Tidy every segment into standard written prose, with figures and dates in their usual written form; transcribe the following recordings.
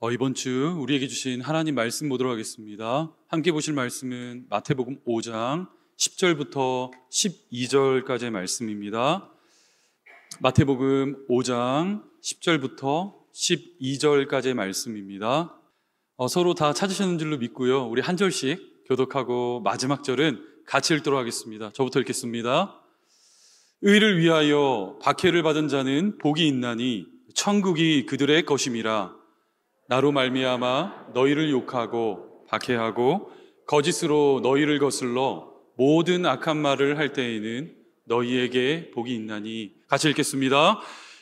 이번 주 우리에게 주신 하나님 말씀 보도록 하겠습니다. 함께 보실 말씀은 마태복음 5장 10절부터 12절까지의 말씀입니다. 마태복음 5장 10절부터 12절까지의 말씀입니다. 서로 다 찾으셨는 줄로 믿고요. 우리 한 절씩 교독하고 마지막 절은 같이 읽도록 하겠습니다. 저부터 읽겠습니다. 의를 위하여 박해를 받은 자는 복이 있나니 천국이 그들의 것임이라. 나로 말미암아 너희를 욕하고 박해하고 거짓으로 너희를 거슬러 모든 악한 말을 할 때에는 너희에게 복이 있나니. 같이 읽겠습니다.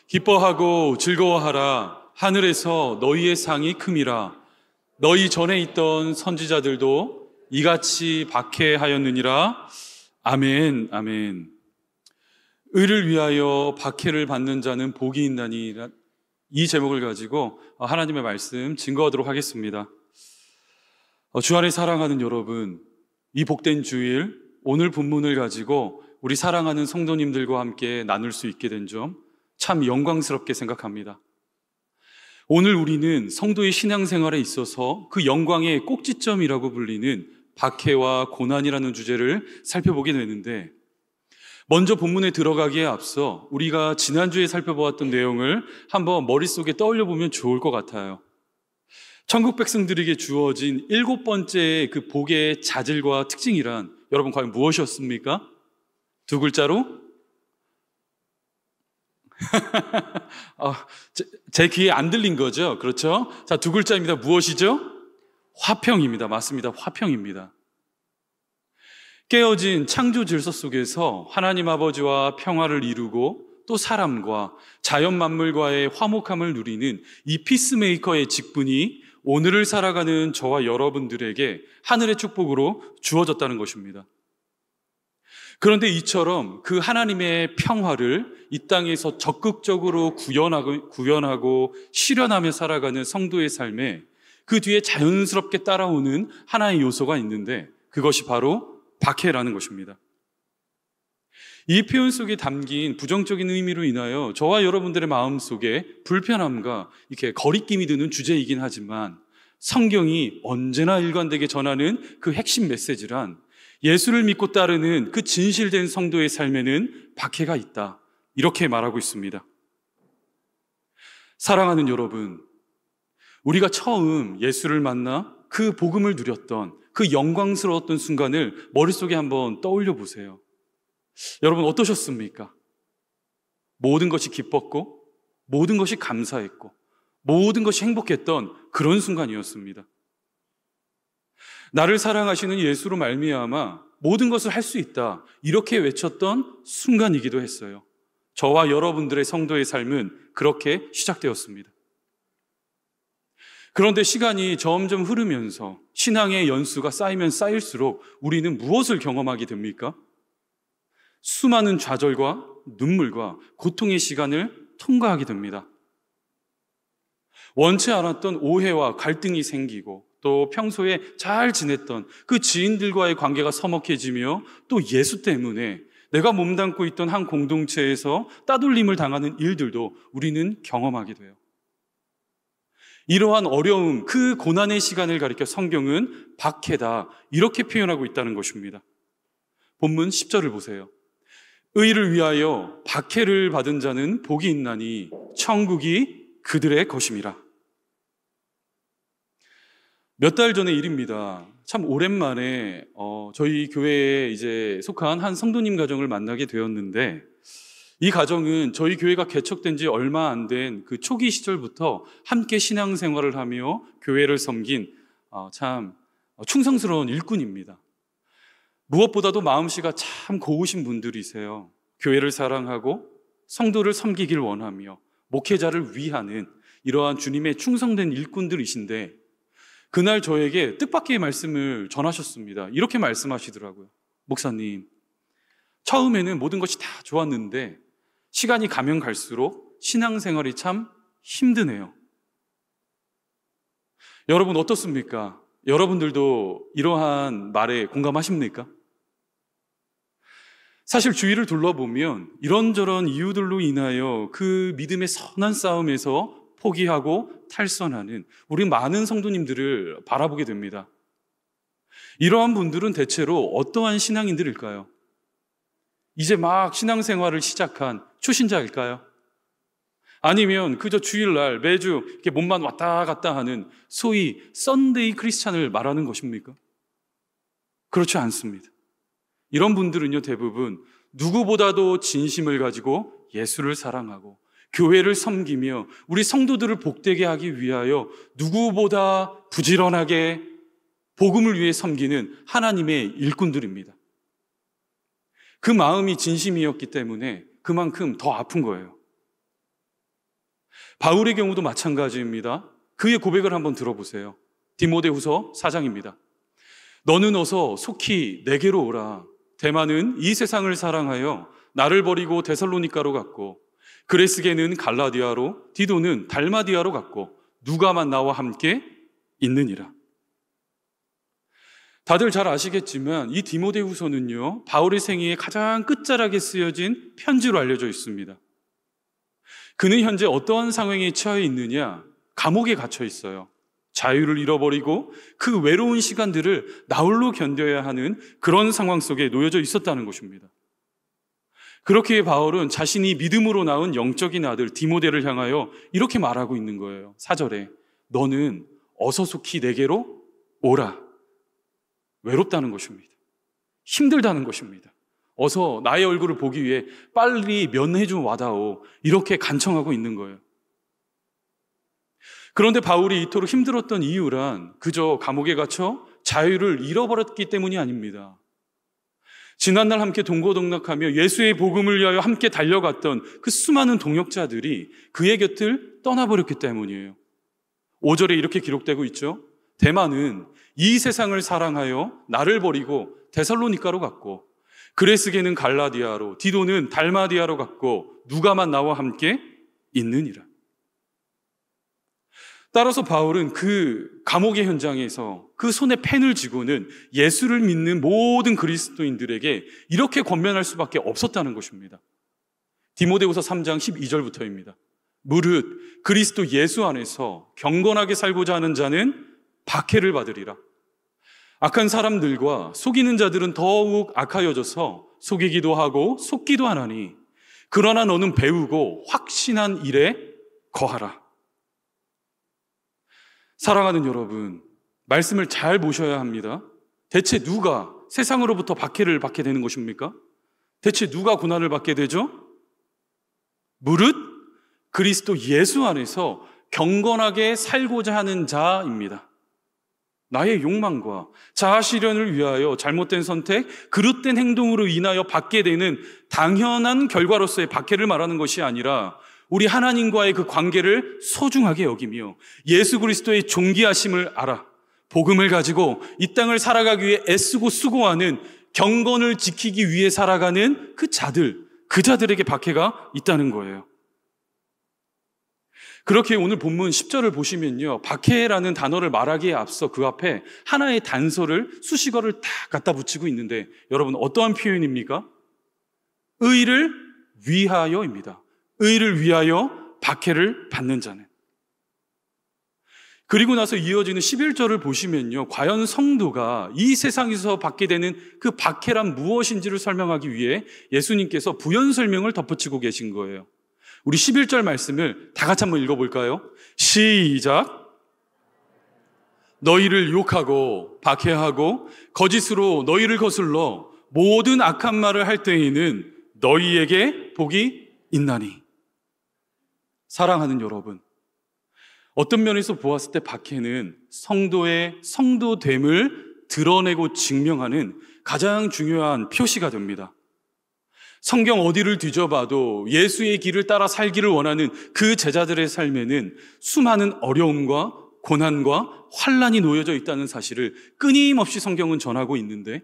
기뻐하고 즐거워하라. 하늘에서 너희의 상이 큼이라. 너희 전에 있던 선지자들도 이같이 박해하였느니라. 아멘, 아멘. 의를 위하여 박해를 받는 자는 복이 있나니, 이 제목을 가지고 하나님의 말씀 증거하도록 하겠습니다. 주 안에 사랑하는 여러분, 이 복된 주일 오늘 본문을 가지고 우리 사랑하는 성도님들과 함께 나눌 수 있게 된 점 참 영광스럽게 생각합니다. 오늘 우리는 성도의 신앙생활에 있어서 그 영광의 꼭지점이라고 불리는 박해와 고난이라는 주제를 살펴보게 되는데, 먼저 본문에 들어가기에 앞서 우리가 지난주에 살펴보았던 내용을 한번 머릿속에 떠올려 보면 좋을 것 같아요. 천국 백성들에게 주어진 7번째의 그 복의 자질과 특징이란 여러분 과연 무엇이었습니까? 두 글자로? 제 귀에 안 들린 거죠? 그렇죠? 자, 두 글자입니다. 무엇이죠? 화평입니다. 맞습니다. 화평입니다. 깨어진 창조 질서 속에서 하나님 아버지와 평화를 이루고 또 사람과 자연 만물과의 화목함을 누리는 이 피스메이커의 직분이 오늘을 살아가는 저와 여러분들에게 하늘의 축복으로 주어졌다는 것입니다. 그런데 이처럼 그 하나님의 평화를 이 땅에서 적극적으로 구현하고 실현하며 살아가는 성도의 삶에 그 뒤에 자연스럽게 따라오는 하나의 요소가 있는데, 그것이 바로 박해라는 것입니다. 이 표현 속에 담긴 부정적인 의미로 인하여 저와 여러분들의 마음속에 불편함과 이렇게 거리낌이 드는 주제이긴 하지만, 성경이 언제나 일관되게 전하는 그 핵심 메시지란 예수를 믿고 따르는 그 진실된 성도의 삶에는 박해가 있다, 이렇게 말하고 있습니다. 사랑하는 여러분, 우리가 처음 예수를 만나 그 복음을 누렸던 그 영광스러웠던 순간을 머릿속에 한번 떠올려 보세요. 여러분 어떠셨습니까? 모든 것이 기뻤고 모든 것이 감사했고 모든 것이 행복했던 그런 순간이었습니다. 나를 사랑하시는 예수로 말미암아 모든 것을 할 수 있다, 이렇게 외쳤던 순간이기도 했어요. 저와 여러분들의 성도의 삶은 그렇게 시작되었습니다. 그런데 시간이 점점 흐르면서 신앙의 연수가 쌓이면 쌓일수록 우리는 무엇을 경험하게 됩니까? 수많은 좌절과 눈물과 고통의 시간을 통과하게 됩니다. 원치 않았던 오해와 갈등이 생기고, 또 평소에 잘 지냈던 그 지인들과의 관계가 서먹해지며, 또 예수 때문에 내가 몸담고 있던 한 공동체에서 따돌림을 당하는 일들도 우리는 경험하게 돼요. 이러한 어려움, 그 고난의 시간을 가리켜 성경은 박해다, 이렇게 표현하고 있다는 것입니다. 본문 10절을 보세요. 의를 위하여 박해를 받은 자는 복이 있나니 천국이 그들의 것임이라. 몇 달 전의 일입니다. 참 오랜만에 저희 교회에 이제 속한 한 성도님 가정을 만나게 되었는데, 이 가정은 저희 교회가 개척된 지 얼마 안 된 그 초기 시절부터 함께 신앙생활을 하며 교회를 섬긴 참 충성스러운 일꾼입니다. 무엇보다도 마음씨가 참 고우신 분들이세요. 교회를 사랑하고 성도를 섬기길 원하며 목회자를 위하는 이러한 주님의 충성된 일꾼들이신데, 그날 저에게 뜻밖의 말씀을 전하셨습니다. 이렇게 말씀하시더라고요. 목사님, 처음에는 모든 것이 다 좋았는데 시간이 가면 갈수록 신앙생활이 참 힘드네요. 여러분 어떻습니까? 여러분들도 이러한 말에 공감하십니까? 사실 주위를 둘러보면 이런저런 이유들로 인하여 그 믿음의 선한 싸움에서 포기하고 탈선하는 우리 많은 성도님들을 바라보게 됩니다. 이러한 분들은 대체로 어떠한 신앙인들일까요? 이제 막 신앙생활을 시작한 초신자일까요? 아니면 그저 주일날 매주 이렇게 몸만 왔다 갔다 하는 소위 썬데이 크리스찬을 말하는 것입니까? 그렇지 않습니다. 이런 분들은요, 대부분 누구보다도 진심을 가지고 예수를 사랑하고 교회를 섬기며 우리 성도들을 복되게 하기 위하여 누구보다 부지런하게 복음을 위해 섬기는 하나님의 일꾼들입니다. 그 마음이 진심이었기 때문에 그만큼 더 아픈 거예요. 바울의 경우도 마찬가지입니다. 그의 고백을 한번 들어보세요. 디모데후서 4장입니다. 너는 어서 속히 내게로 오라. 데마는 이 세상을 사랑하여 나를 버리고 데살로니가로 갔고, 그레스게는 갈라디아로, 디도는 달마디아로 갔고, 누가만 나와 함께 있느니라. 다들 잘 아시겠지만 이 디모데후서는요, 바울의 생애의 가장 끝자락에 쓰여진 편지로 알려져 있습니다. 그는 현재 어떠한 상황에 처해 있느냐? 감옥에 갇혀 있어요. 자유를 잃어버리고 그 외로운 시간들을 나홀로 견뎌야 하는 그런 상황 속에 놓여져 있었다는 것입니다. 그렇기에 바울은 자신이 믿음으로 낳은 영적인 아들 디모데를 향하여 이렇게 말하고 있는 거예요. 4절에 너는 어서 속히 내게로 오라. 외롭다는 것입니다. 힘들다는 것입니다. 어서 나의 얼굴을 보기 위해 빨리 면회 좀 와다오. 이렇게 간청하고 있는 거예요. 그런데 바울이 이토록 힘들었던 이유란 그저 감옥에 갇혀 자유를 잃어버렸기 때문이 아닙니다. 지난날 함께 동고동락하며 예수의 복음을 위하여 함께 달려갔던 그 수많은 동역자들이 그의 곁을 떠나버렸기 때문이에요. 5절에 이렇게 기록되고 있죠. 데마는 이 세상을 사랑하여 나를 버리고 데살로니가로 갔고, 그레스게는 갈라디아로, 디도는 달마디아로 갔고, 누가만 나와 함께 있느니라. 따라서 바울은 그 감옥의 현장에서 그 손에 펜을 쥐고는 예수를 믿는 모든 그리스도인들에게 이렇게 권면할 수밖에 없었다는 것입니다. 디모데후서 3장 12절부터입니다. 무릇 그리스도 예수 안에서 경건하게 살고자 하는 자는 박해를 받으리라. 악한 사람들과 속이는 자들은 더욱 악하여져서 속이기도 하고 속기도 하나니, 그러나 너는 배우고 확신한 일에 거하라. 사랑하는 여러분, 말씀을 잘 보셔야 합니다. 대체 누가 세상으로부터 박해를 받게 되는 것입니까? 대체 누가 고난을 받게 되죠? 무릇 그리스도 예수 안에서 경건하게 살고자 하는 자입니다. 나의 욕망과 자아실현을 위하여 잘못된 선택, 그릇된 행동으로 인하여 받게 되는 당연한 결과로서의 박해를 말하는 것이 아니라 우리 하나님과의 그 관계를 소중하게 여기며 예수 그리스도의 존귀하심을 알아 복음을 가지고 이 땅을 살아가기 위해 애쓰고 수고하는, 경건을 지키기 위해 살아가는 그 자들, 그 자들에게 박해가 있다는 거예요. 그렇게 오늘 본문 10절을 보시면요, 박해라는 단어를 말하기에 앞서 그 앞에 하나의 단서를, 수식어를 다 갖다 붙이고 있는데, 여러분 어떠한 표현입니까? 의를 위하여입니다. 의를 위하여 박해를 받는 자는. 그리고 나서 이어지는 11절을 보시면요, 과연 성도가 이 세상에서 받게 되는 그 박해란 무엇인지를 설명하기 위해 예수님께서 부연 설명을 덧붙이고 계신 거예요. 우리 11절 말씀을 다 같이 한번 읽어볼까요? 시작. 너희를 욕하고 박해하고 거짓으로 너희를 거슬러 모든 악한 말을 할 때에는 너희에게 복이 있나니. 사랑하는 여러분, 어떤 면에서 보았을 때 박해는 성도의 성도됨을 드러내고 증명하는 가장 중요한 표시가 됩니다. 성경 어디를 뒤져봐도 예수의 길을 따라 살기를 원하는 그 제자들의 삶에는 수많은 어려움과 고난과 환난이 놓여져 있다는 사실을 끊임없이 성경은 전하고 있는데,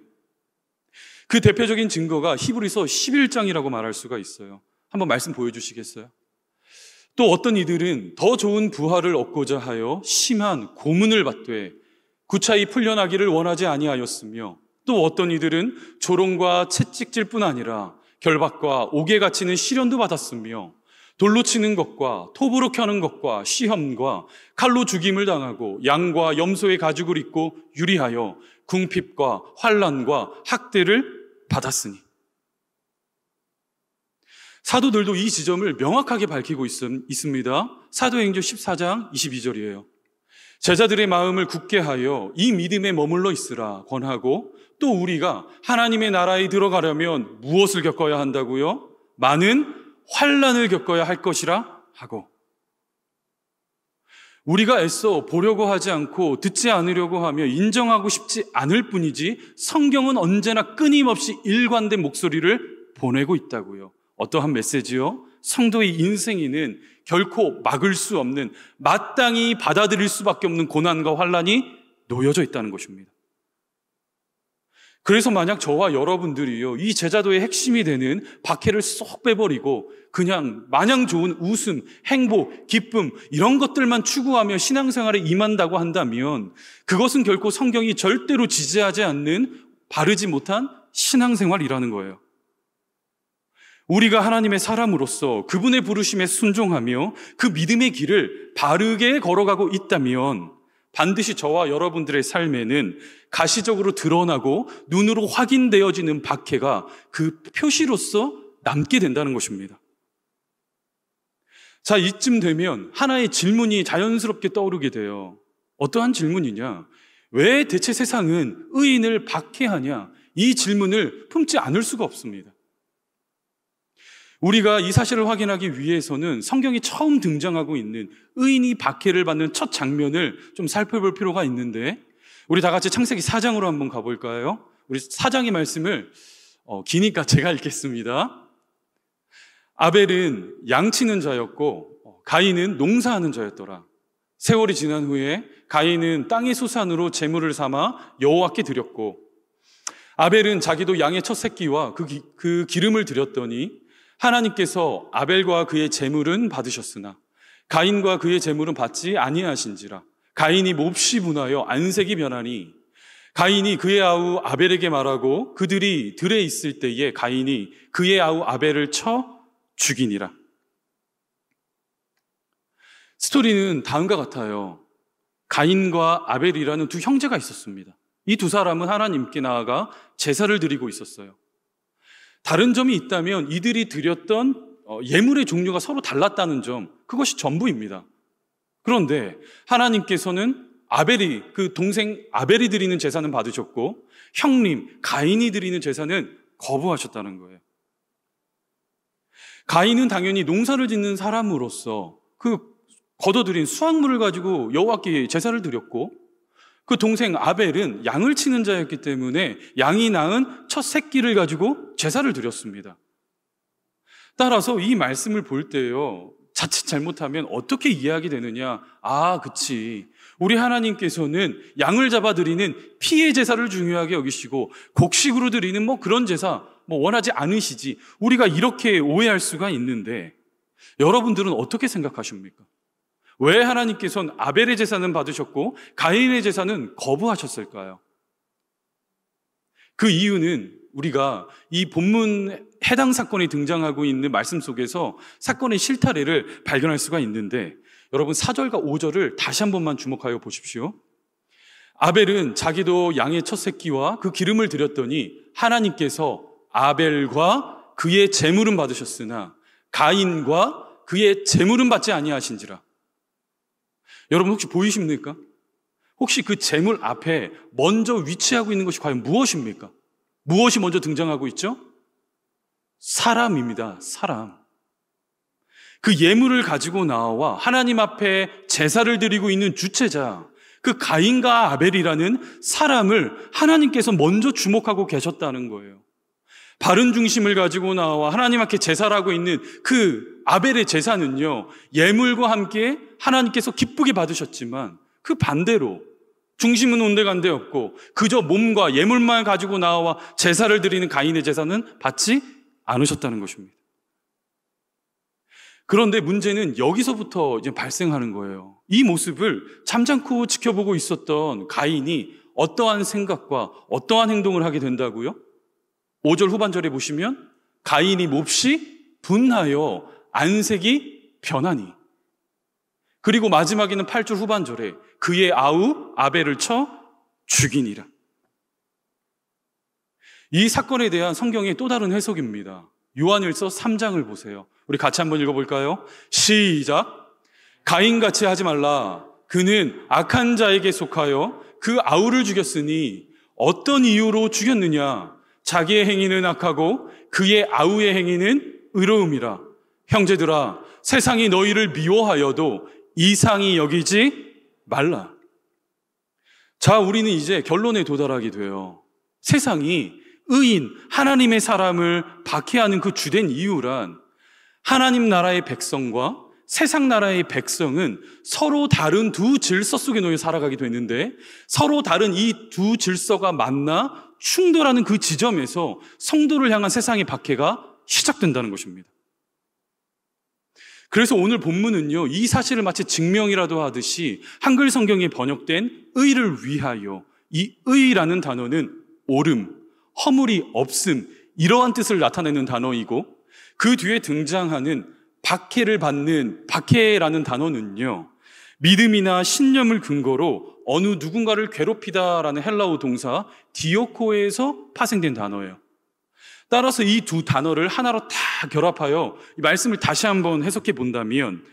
그 대표적인 증거가 히브리서 11장이라고 말할 수가 있어요. 한번 말씀 보여주시겠어요? 또 어떤 이들은 더 좋은 부활을 얻고자 하여 심한 고문을 받되 구차히 풀려나기를 원하지 아니하였으며, 또 어떤 이들은 조롱과 채찍질뿐 아니라 결박과 옥에 갇히는 시련도 받았으며, 돌로 치는 것과 톱으로 켜는 것과 시험과 칼로 죽임을 당하고 양과 염소의 가죽을 입고 유리하여 궁핍과 환난과 학대를 받았으니. 사도들도 이 지점을 명확하게 밝히고 있습니다. 사도행전 14장 22절이에요. 제자들의 마음을 굳게 하여 이 믿음에 머물러 있으라 권하고, 또 우리가 하나님의 나라에 들어가려면 무엇을 겪어야 한다고요? 많은 환난을 겪어야 할 것이라 하고. 우리가 애써 보려고 하지 않고 듣지 않으려고 하며 인정하고 싶지 않을 뿐이지 성경은 언제나 끊임없이 일관된 목소리를 보내고 있다고요. 어떠한 메시지요? 성도의 인생에는 결코 막을 수 없는, 마땅히 받아들일 수밖에 없는 고난과 환난이 놓여져 있다는 것입니다. 그래서 만약 저와 여러분들이요, 이 제자도의 핵심이 되는 박해를 쏙 빼버리고 그냥 마냥 좋은 웃음, 행복, 기쁨 이런 것들만 추구하며 신앙생활에 임한다고 한다면 그것은 결코 성경이 절대로 지지하지 않는 바르지 못한 신앙생활이라는 거예요. 우리가 하나님의 사람으로서 그분의 부르심에 순종하며 그 믿음의 길을 바르게 걸어가고 있다면 반드시 저와 여러분들의 삶에는 가시적으로 드러나고 눈으로 확인되어지는 박해가 그 표시로서 남게 된다는 것입니다. 자, 이쯤 되면 하나의 질문이 자연스럽게 떠오르게 돼요. 어떠한 질문이냐? 왜 대체 세상은 의인을 박해하냐? 이 질문을 품지 않을 수가 없습니다. 우리가 이 사실을 확인하기 위해서는 성경이 처음 등장하고 있는 의인이 박해를 받는 첫 장면을 좀 살펴볼 필요가 있는데, 우리 다 같이 창세기 4장으로 한번 가볼까요? 우리 4장의 말씀을 기니까 제가 읽겠습니다. 아벨은 양치는 자였고 가인은 농사하는 자였더라. 세월이 지난 후에 가인은 땅의 소산으로 제물을 삼아 여호와께 드렸고, 아벨은 자기도 양의 첫 새끼와 그 기름을 드렸더니 하나님께서 아벨과 그의 제물은 받으셨으나 가인과 그의 제물은 받지 아니하신지라. 가인이 몹시 분하여 안색이 변하니 가인이 그의 아우 아벨에게 말하고 그들이 들에 있을 때에 가인이 그의 아우 아벨을 쳐 죽이니라. 스토리는 다음과 같아요. 가인과 아벨이라는 두 형제가 있었습니다. 이 두 사람은 하나님께 나아가 제사를 드리고 있었어요. 다른 점이 있다면 이들이 드렸던 예물의 종류가 서로 달랐다는 점, 그것이 전부입니다. 그런데 하나님께서는 그 동생 아벨이 드리는 제사는 받으셨고 형님 가인이 드리는 제사는 거부하셨다는 거예요. 가인은 당연히 농사를 짓는 사람으로서 그 거둬들인 수확물을 가지고 여호와께 제사를 드렸고, 그 동생 아벨은 양을 치는 자였기 때문에 양이 낳은 첫 새끼를 가지고 제사를 드렸습니다. 따라서 이 말씀을 볼 때요, 자칫 잘못하면 어떻게 이해하게 되느냐? 아, 그치. 우리 하나님께서는 양을 잡아드리는 피의 제사를 중요하게 여기시고 곡식으로 드리는 그런 제사 원하지 않으시지. 우리가 이렇게 오해할 수가 있는데, 여러분들은 어떻게 생각하십니까? 왜 하나님께서는 아벨의 제사는 받으셨고 가인의 제사는 거부하셨을까요? 그 이유는 우리가 이 본문 해당 사건이 등장하고 있는 말씀 속에서 사건의 실타래를 발견할 수가 있는데, 여러분 4절과 5절을 다시 한 번만 주목하여 보십시오. 아벨은 자기도 양의 첫 새끼와 그 기름을 드렸더니 하나님께서 아벨과 그의 제물은 받으셨으나 가인과 그의 제물은 받지 아니하신지라. 여러분 혹시 보이십니까? 혹시 그 제물 앞에 먼저 위치하고 있는 것이 과연 무엇입니까? 무엇이 먼저 등장하고 있죠? 사람입니다. 사람. 그 예물을 가지고 나와 하나님 앞에 제사를 드리고 있는 주체자, 그 가인과 아벨이라는 사람을 하나님께서 먼저 주목하고 계셨다는 거예요. 바른 중심을 가지고 나와 하나님 앞에 제사를 하고 있는 그 아벨의 제사는요, 예물과 함께 하나님께서 기쁘게 받으셨지만 그 반대로 중심은 온데간데 없고 그저 몸과 예물만 가지고 나와 제사를 드리는 가인의 제사는 받지 않으셨다는 것입니다. 그런데 문제는 여기서부터 이제 발생하는 거예요. 이 모습을 잠잠코 지켜보고 있었던 가인이 어떠한 생각과 어떠한 행동을 하게 된다고요? 5절 후반절에 보시면 가인이 몹시 분하여 안색이 변하니. 그리고 마지막에는 8절 후반절에 그의 아우 아벨을 쳐 죽이니라. 이 사건에 대한 성경의 또 다른 해석입니다. 요한일서 3장을 보세요. 우리 같이 한번 읽어볼까요? 시작. 가인같이 하지 말라. 그는 악한 자에게 속하여 그 아우를 죽였으니 어떤 이유로 죽였느냐? 자기의 행위는 악하고 그의 아우의 행위는 의로움이라. 형제들아, 세상이 너희를 미워하여도 이상히 여기지 말라. 자, 우리는 이제 결론에 도달하게 돼요. 세상이 의인, 하나님의 사람을 박해하는 그 주된 이유란 하나님 나라의 백성과 세상 나라의 백성은 서로 다른 두 질서 속에 놓여 살아가게 되는데 서로 다른 이 두 질서가 만나 충돌하는 그 지점에서 성도를 향한 세상의 박해가 시작된다는 것입니다. 그래서 오늘 본문은요, 이 사실을 마치 증명이라도 하듯이 한글 성경에 번역된 의를 위하여, 이 의라는 단어는 옳음, 허물이 없음, 이러한 뜻을 나타내는 단어이고 그 뒤에 등장하는 박해를 받는 박해라는 단어는요, 믿음이나 신념을 근거로 어느 누군가를 괴롭히다라는 헬라어 동사 디오코에서 파생된 단어예요. 따라서 이 두 단어를 하나로 다 결합하여 이 말씀을 다시 한번 해석해 본다면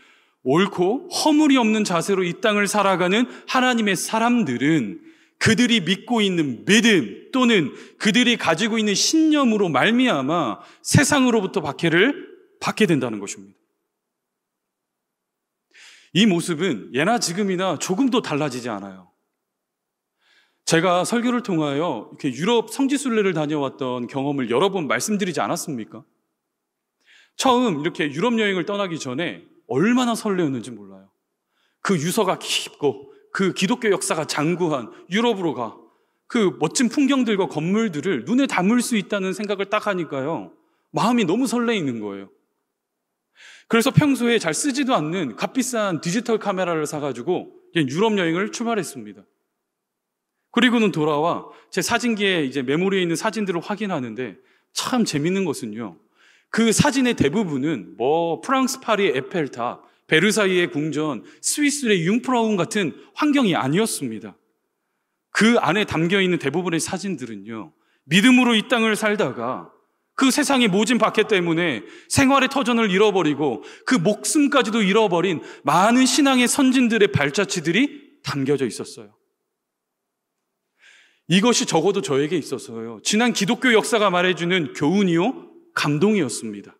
옳고 허물이 없는 자세로 이 땅을 살아가는 하나님의 사람들은 그들이 믿고 있는 믿음 또는 그들이 가지고 있는 신념으로 말미암아 세상으로부터 박해를 받게 된다는 것입니다. 이 모습은 예나 지금이나 조금도 달라지지 않아요. 제가 설교를 통하여 이렇게 유럽 성지순례를 다녀왔던 경험을 여러 번 말씀드리지 않았습니까? 처음 이렇게 유럽 여행을 떠나기 전에 얼마나 설레었는지 몰라요. 그 유서가 깊고 그 기독교 역사가 장구한 유럽으로 가. 그 멋진 풍경들과 건물들을 눈에 담을 수 있다는 생각을 딱 하니까요, 마음이 너무 설레이는 거예요. 그래서 평소에 잘 쓰지도 않는 값비싼 디지털 카메라를 사가지고 유럽 여행을 출발했습니다. 그리고는 돌아와 제 사진기에 이제 메모리에 있는 사진들을 확인하는데 참 재밌는 것은요, 그 사진의 대부분은 프랑스 파리의 에펠탑, 베르사유의 궁전, 스위스의 융프라운 같은 환경이 아니었습니다. 그 안에 담겨있는 대부분의 사진들은요, 믿음으로 이 땅을 살다가 그 세상의 모진 박해 때문에 생활의 터전을 잃어버리고 그 목숨까지도 잃어버린 많은 신앙의 선진들의 발자취들이 담겨져 있었어요. 이것이 적어도 저에게 있어서요, 지난 기독교 역사가 말해주는 교훈이요, 감동이었습니다.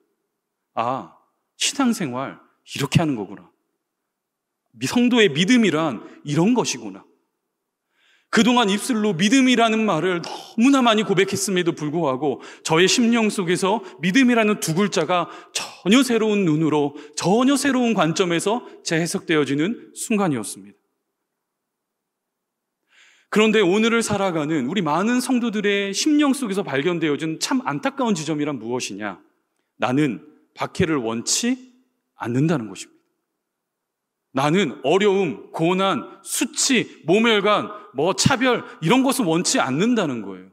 아, 신앙생활 이렇게 하는 거구나. 성도의 믿음이란 이런 것이구나. 그동안 입술로 믿음이라는 말을 너무나 많이 고백했음에도 불구하고 저의 심령 속에서 믿음이라는 두 글자가 전혀 새로운 눈으로, 전혀 새로운 관점에서 재해석되어지는 순간이었습니다. 그런데 오늘을 살아가는 우리 많은 성도들의 심령 속에서 발견되어진 참 안타까운 지점이란 무엇이냐? 나는 박해를 원치 않는다는 것입니다. 나는 어려움, 고난, 수치, 모멸감, 차별 이런 것을 원치 않는다는 거예요.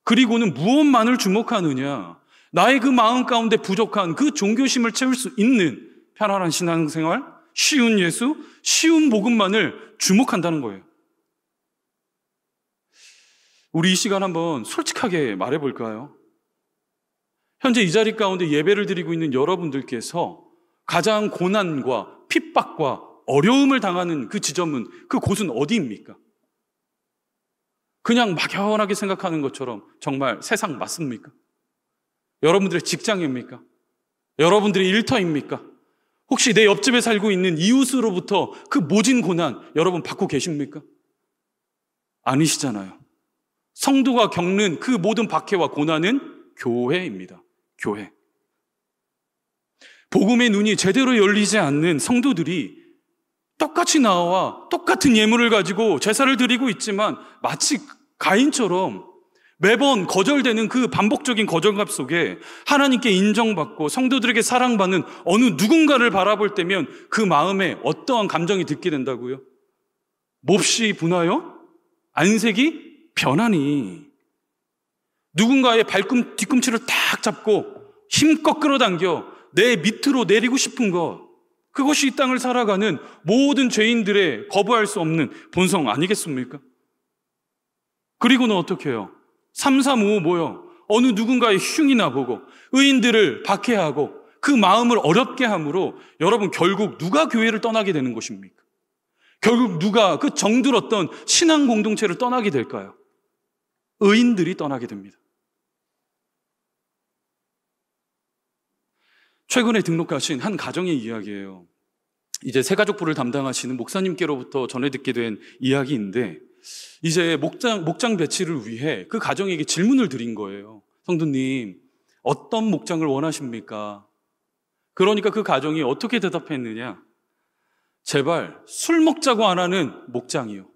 그리고는 무엇만을 주목하느냐? 나의 그 마음 가운데 부족한 그 종교심을 채울 수 있는 편안한 신앙생활, 쉬운 예수, 쉬운 복음만을 주목한다는 거예요. 우리 이 시간 한번 솔직하게 말해볼까요? 현재 이 자리 가운데 예배를 드리고 있는 여러분들께서 가장 고난과 핍박과 어려움을 당하는 그 지점은, 그 곳은 어디입니까? 그냥 막연하게 생각하는 것처럼 정말 세상 맞습니까? 여러분들의 직장입니까? 여러분들의 일터입니까? 혹시 내 옆집에 살고 있는 이웃으로부터 그 모진 고난 여러분 받고 계십니까? 아니시잖아요. 성도가 겪는 그 모든 박해와 고난은 교회입니다. 교회. 복음의 눈이 제대로 열리지 않는 성도들이 똑같이 나와 똑같은 예물을 가지고 제사를 드리고 있지만 마치 가인처럼 매번 거절되는 그 반복적인 거절감 속에 하나님께 인정받고 성도들에게 사랑받는 어느 누군가를 바라볼 때면 그 마음에 어떠한 감정이 듣게 된다고요? 몹시 분하여 안색이 변하니. 누군가의 뒤꿈치를 딱 잡고 힘껏 끌어당겨 내 밑으로 내리고 싶은 것, 그것이 이 땅을 살아가는 모든 죄인들의 거부할 수 없는 본성 아니겠습니까? 그리고는 어떻게 해요? 335 뭐요? 어느 누군가의 흉이나 보고 의인들을 박해하고 그 마음을 어렵게 함으로 여러분 결국 누가 교회를 떠나게 되는 것입니까? 결국 누가 그 정들었던 신앙 공동체를 떠나게 될까요? 의인들이 떠나게 됩니다. 최근에 등록하신 한 가정의 이야기예요. 이제 새가족부를 담당하시는 목사님께로부터 전해 듣게 된 이야기인데, 이제 목장 배치를 위해 그 가정에게 질문을 드린 거예요. 성도님, 어떤 목장을 원하십니까? 그러니까 그 가정이 어떻게 대답했느냐? 제발 술 먹자고 안 하는 목장이요.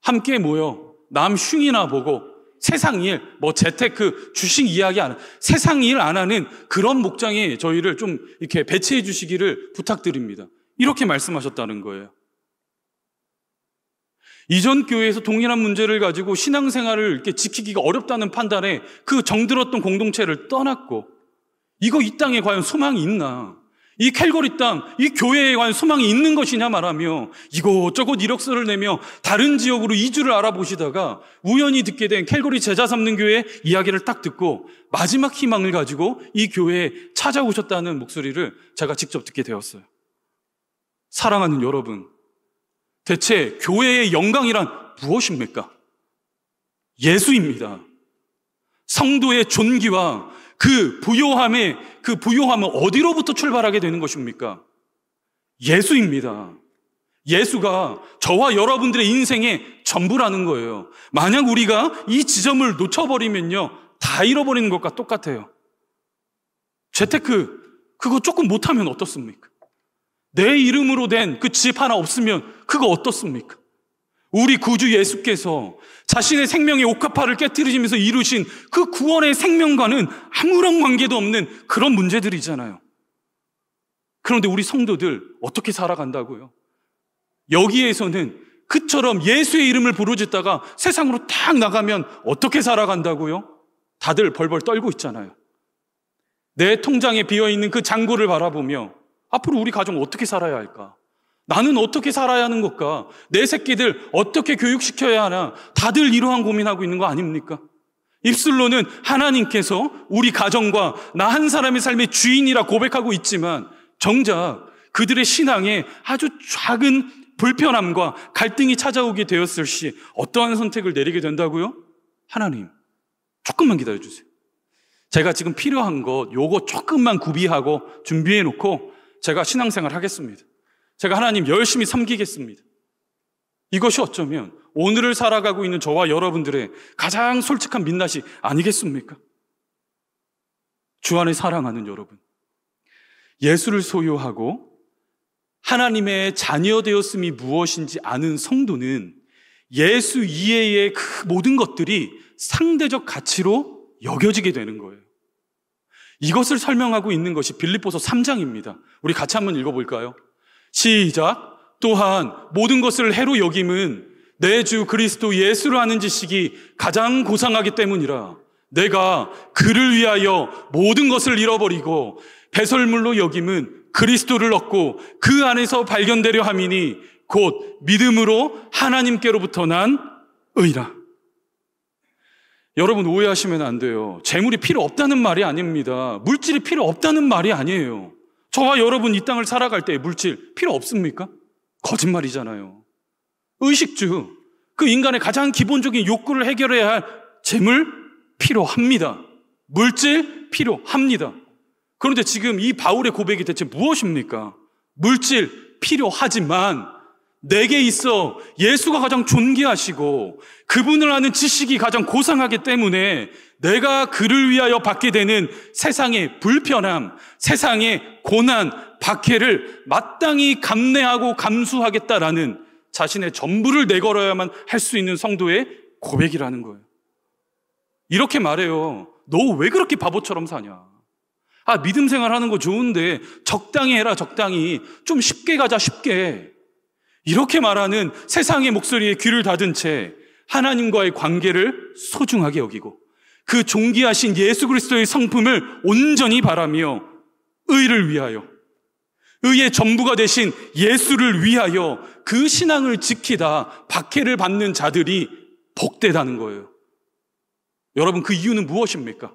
함께 모여 남 흉이나 보고 세상 일, 재테크, 주식 이야기 안 하는, 세상 일 안 하는 그런 목장에 저희를 좀 이렇게 배치해 주시기를 부탁드립니다. 이렇게 말씀하셨다는 거예요. 이전 교회에서 동일한 문제를 가지고 신앙생활을 이렇게 지키기가 어렵다는 판단에 그 정들었던 공동체를 떠났고, 이거 이 땅에 과연 소망이 있나? 이 캘거리 땅, 이 교회에 과연 소망이 있는 것이냐 말하며 이곳저곳 이력서를 내며 다른 지역으로 이주를 알아보시다가 우연히 듣게 된 캘거리 제자 삼는 교회 이야기를 딱 듣고 마지막 희망을 가지고 이 교회에 찾아오셨다는 목소리를 제가 직접 듣게 되었어요. 사랑하는 여러분, 대체 교회의 영광이란 무엇입니까? 예수입니다. 성도의 존귀와 그 부요함은 어디로부터 출발하게 되는 것입니까? 예수입니다. 예수가 저와 여러분들의 인생의 전부라는 거예요. 만약 우리가 이 지점을 놓쳐버리면요, 다 잃어버리는 것과 똑같아요. 재테크, 그거 조금 못하면 어떻습니까? 내 이름으로 된 그 집 하나 없으면 그거 어떻습니까? 우리 구주 예수께서 자신의 생명의 옥합화를 깨뜨리시면서 이루신 그 구원의 생명과는 아무런 관계도 없는 그런 문제들이잖아요. 그런데 우리 성도들 어떻게 살아간다고요? 여기에서는 그처럼 예수의 이름을 부르짖다가 세상으로 탁 나가면 어떻게 살아간다고요? 다들 벌벌 떨고 있잖아요. 내 통장에 비어있는 그 잔고를 바라보며 앞으로 우리 가정 어떻게 살아야 할까? 나는 어떻게 살아야 하는 것까? 내 새끼들 어떻게 교육시켜야 하나? 다들 이러한 고민하고 있는 거 아닙니까? 입술로는 하나님께서 우리 가정과 나 한 사람의 삶의 주인이라 고백하고 있지만 정작 그들의 신앙에 아주 작은 불편함과 갈등이 찾아오게 되었을 시 어떠한 선택을 내리게 된다고요? 하나님, 조금만 기다려주세요. 제가 지금 필요한 것 요거 조금만 구비하고 준비해 놓고 제가 신앙생활 하겠습니다. 제가 하나님 열심히 섬기겠습니다. 이것이 어쩌면 오늘을 살아가고 있는 저와 여러분들의 가장 솔직한 민낯이 아니겠습니까? 주 안에 사랑하는 여러분, 예수를 소유하고 하나님의 자녀 되었음이 무엇인지 아는 성도는 예수 이외의 그 모든 것들이 상대적 가치로 여겨지게 되는 거예요. 이것을 설명하고 있는 것이 빌립보서 3장입니다. 우리 같이 한번 읽어볼까요? 시작. 또한 모든 것을 해로 여김은 내 주 그리스도 예수를 아는 지식이 가장 고상하기 때문이라. 내가 그를 위하여 모든 것을 잃어버리고 배설물로 여김은 그리스도를 얻고 그 안에서 발견되려 함이니 곧 믿음으로 하나님께로부터 난 의라. 여러분 오해하시면 안 돼요. 재물이 필요 없다는 말이 아닙니다. 물질이 필요 없다는 말이 아니에요. 저와 여러분 이 땅을 살아갈 때 물질 필요 없습니까? 거짓말이잖아요. 의식주, 그 인간의 가장 기본적인 욕구를 해결해야 할 재물 필요합니다. 물질 필요합니다. 그런데 지금 이 바울의 고백이 대체 무엇입니까? 물질 필요하지만 내게 있어 예수가 가장 존귀하시고 그분을 아는 지식이 가장 고상하기 때문에 내가 그를 위하여 받게 되는 세상의 불편함, 세상의 고난, 박해를 마땅히 감내하고 감수하겠다라는 자신의 전부를 내걸어야만 할 수 있는 성도의 고백이라는 거예요. 이렇게 말해요. 너 왜 그렇게 바보처럼 사냐? 믿음 생활하는 거 좋은데 적당히 해라, 적당히. 좀 쉽게 가자, 쉽게. 이렇게 말하는 세상의 목소리에 귀를 닫은 채 하나님과의 관계를 소중하게 여기고 그 존귀하신 예수 그리스도의 성품을 온전히 바라며 의를 위하여, 의의 전부가 되신 예수를 위하여 그 신앙을 지키다 박해를 받는 자들이 복되다는 거예요. 여러분, 그 이유는 무엇입니까?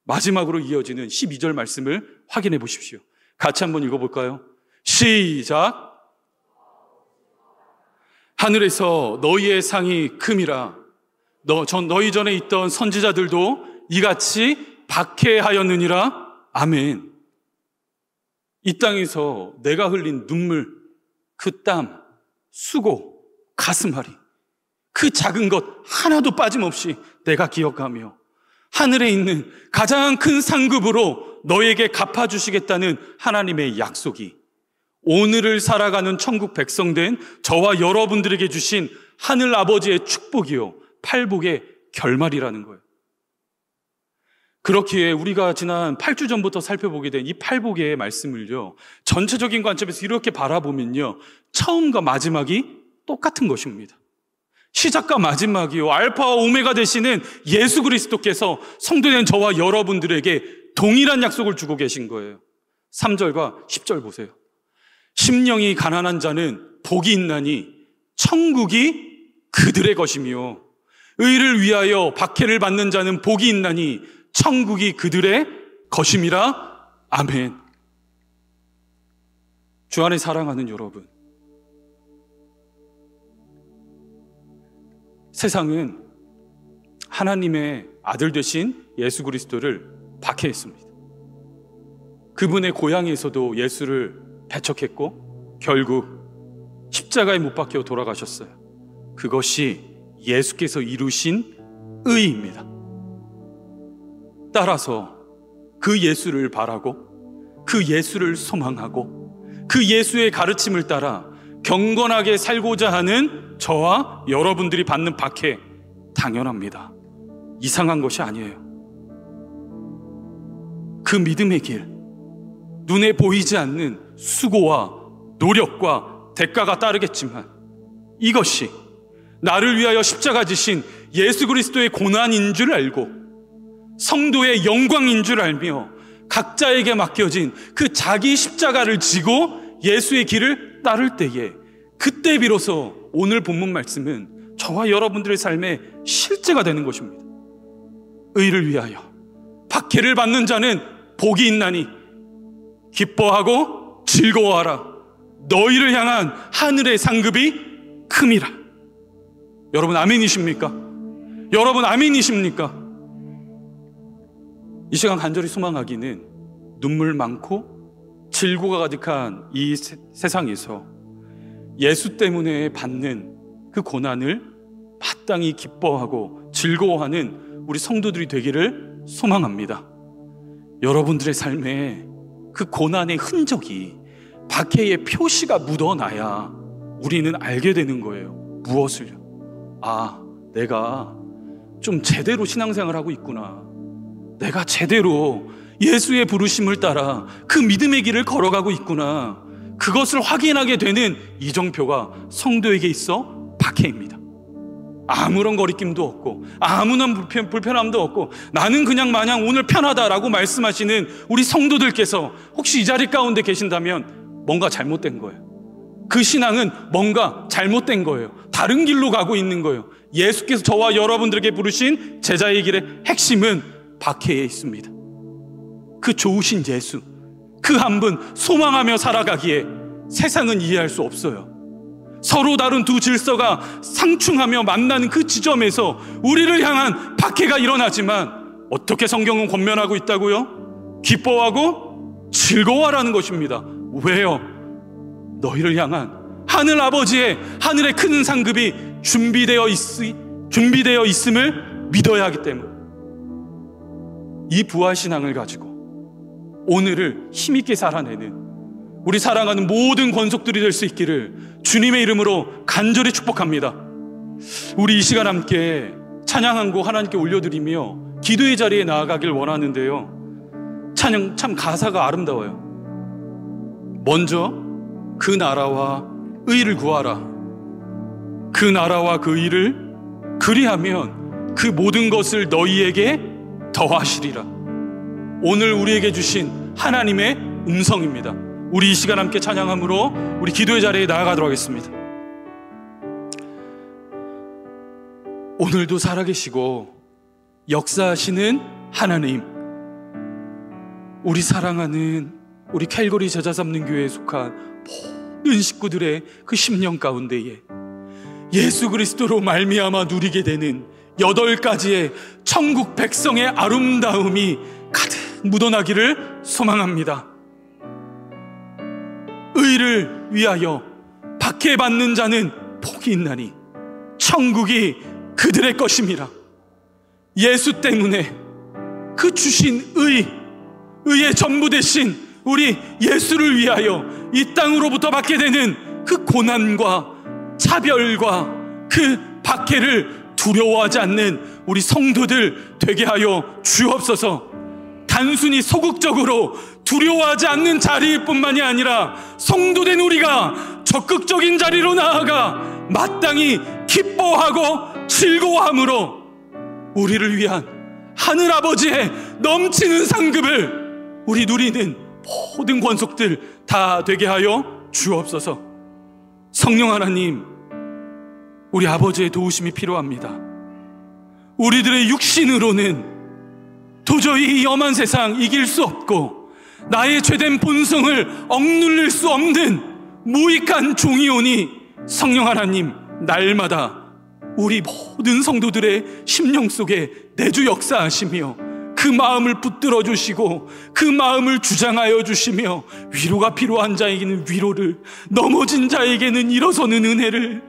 마지막으로 이어지는 12절 말씀을 확인해 보십시오. 같이 한번 읽어볼까요? 시작. 하늘에서 너희의 상이 큼이라. 너희 전에 있던 선지자들도 이같이 박해하였느니라. 아멘. 이 땅에서 내가 흘린 눈물, 그 땀, 수고, 가슴앓이, 그 작은 것 하나도 빠짐없이 내가 기억하며 하늘에 있는 가장 큰 상급으로 너에게 갚아주시겠다는 하나님의 약속이 오늘을 살아가는 천국 백성된 저와 여러분들에게 주신 하늘 아버지의 축복이요, 팔복의 결말이라는 거예요. 그렇기에 우리가 지난 8주 전부터 살펴보게 된 이 팔복의 말씀을요, 전체적인 관점에서 이렇게 바라보면요, 처음과 마지막이 똑같은 것입니다. 시작과 마지막이요, 알파와 오메가 되시는 예수 그리스도께서 성도된 저와 여러분들에게 동일한 약속을 주고 계신 거예요. 3절과 10절 보세요. 심령이 가난한 자는 복이 있나니 천국이 그들의 것이며 의를 위하여 박해를 받는 자는 복이 있나니 천국이 그들의 것임이라. 아멘. 주 안에 사랑하는 여러분, 세상은 하나님의 아들 되신 예수 그리스도를 박해했습니다. 그분의 고향에서도 예수를 배척했고 결국 십자가에 못 박혀 돌아가셨어요. 그것이 예수께서 이루신 의입니다. 따라서 그 예수를 바라고 그 예수를 소망하고 그 예수의 가르침을 따라 경건하게 살고자 하는 저와 여러분들이 받는 박해, 당연합니다. 이상한 것이 아니에요. 그 믿음의 길, 눈에 보이지 않는 수고와 노력과 대가가 따르겠지만 이것이 나를 위하여 십자가 지신 예수 그리스도의 고난인 줄 알고 성도의 영광인 줄 알며 각자에게 맡겨진 그 자기 십자가를 지고 예수의 길을 따를 때에, 그때 비로소 오늘 본문 말씀은 저와 여러분들의 삶의 실제가 되는 것입니다. 의를 위하여 박해를 받는 자는 복이 있나니 기뻐하고 즐거워하라. 너희를 향한 하늘의 상급이 큼이라. 여러분 아멘이십니까? 여러분 아멘이십니까? 이 시간 간절히 소망하기는 눈물 많고 질고가 가득한 이 세상에서 예수 때문에 받는 그 고난을 마땅히 기뻐하고 즐거워하는 우리 성도들이 되기를 소망합니다. 여러분들의 삶에 그 고난의 흔적이, 박해의 표시가 묻어나야 우리는 알게 되는 거예요. 무엇을요? 아, 내가 좀 제대로 신앙생활을 하고 있구나. 내가 제대로 예수의 부르심을 따라 그 믿음의 길을 걸어가고 있구나. 그것을 확인하게 되는 이정표가 성도에게 있어 박해입니다. 아무런 거리낌도 없고 아무런 불편함도 없고 나는 그냥 마냥 오늘 편하다라고 말씀하시는 우리 성도들께서 혹시 이 자리 가운데 계신다면 뭔가 잘못된 거예요. 그 신앙은 뭔가 잘못된 거예요. 다른 길로 가고 있는 거예요. 예수께서 저와 여러분들에게 부르신 제자의 길의 핵심은 박해에 있습니다. 그 좋으신 예수, 그 한 분 소망하며 살아가기에 세상은 이해할 수 없어요. 서로 다른 두 질서가 상충하며 만나는 그 지점에서 우리를 향한 박해가 일어나지만 어떻게 성경은 권면하고 있다고요? 기뻐하고 즐거워하라는 것입니다. 왜요? 너희를 향한 하늘 아버지의 하늘의 큰 상급이 준비되어 있음을 믿어야 하기 때문에, 이 부활신앙을 가지고 오늘을 힘있게 살아내는 우리 사랑하는 모든 권속들이 될 수 있기를 주님의 이름으로 간절히 축복합니다. 우리 이 시간 함께 찬양한 곡 하나님께 올려드리며 기도의 자리에 나아가길 원하는데요, 찬양 참 가사가 아름다워요. 먼저 그 나라와 의를 구하라. 그 나라와 그 의를 그리하면 그 모든 것을 너희에게 더하시리라. 오늘 우리에게 주신 하나님의 음성입니다. 우리 이 시간 함께 찬양함으로 우리 기도의 자리에 나아가도록 하겠습니다. 오늘도 살아계시고 역사하시는 하나님, 우리 사랑하는 우리 캘거리 제자삼는 교회에 속한 모든 식구들의 그 심령 가운데에 예수 그리스도로 말미암아 누리게 되는 8가지의 천국 백성의 아름다움이 가득 묻어나기를 소망합니다. 의를 위하여 박해받는 자는 복이 있나니 천국이 그들의 것임이라. 예수 때문에 그 주신 의의 전부 되신 우리 예수를 위하여 이 땅으로부터 받게 되는 그 고난과 차별과 그 박해를 두려워하지 않는 우리 성도들 되게 하여 주옵소서. 단순히 소극적으로 두려워하지 않는 자리일 뿐만이 아니라 성도된 우리가 적극적인 자리로 나아가 마땅히 기뻐하고 즐거워함으로 우리를 위한 하늘아버지의 넘치는 상급을 우리 누리는 모든 권속들 다 되게 하여 주옵소서. 성령 하나님, 우리 아버지의 도우심이 필요합니다. 우리들의 육신으로는 도저히 이 엄한 세상 이길 수 없고 나의 죄된 본성을 억눌릴 수 없는 무익한 종이오니 성령 하나님, 날마다 우리 모든 성도들의 심령 속에 내주 역사하시며 그 마음을 붙들어 주시고 그 마음을 주장하여 주시며 위로가 필요한 자에게는 위로를, 넘어진 자에게는 일어서는 은혜를,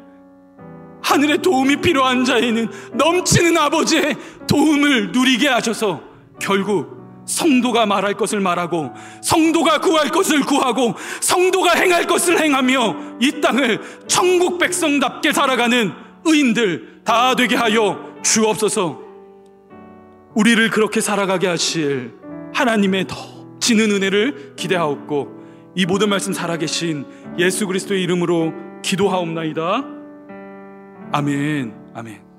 하늘의 도움이 필요한 자에는 넘치는 아버지의 도움을 누리게 하셔서 결국 성도가 말할 것을 말하고 성도가 구할 것을 구하고 성도가 행할 것을 행하며 이 땅을 천국 백성답게 살아가는 의인들 다 되게 하여 주옵소서. 우리를 그렇게 살아가게 하실 하나님의 더 지는 은혜를 기대하옵고 이 모든 말씀 살아계신 예수 그리스도의 이름으로 기도하옵나이다. 아멘. 아멘.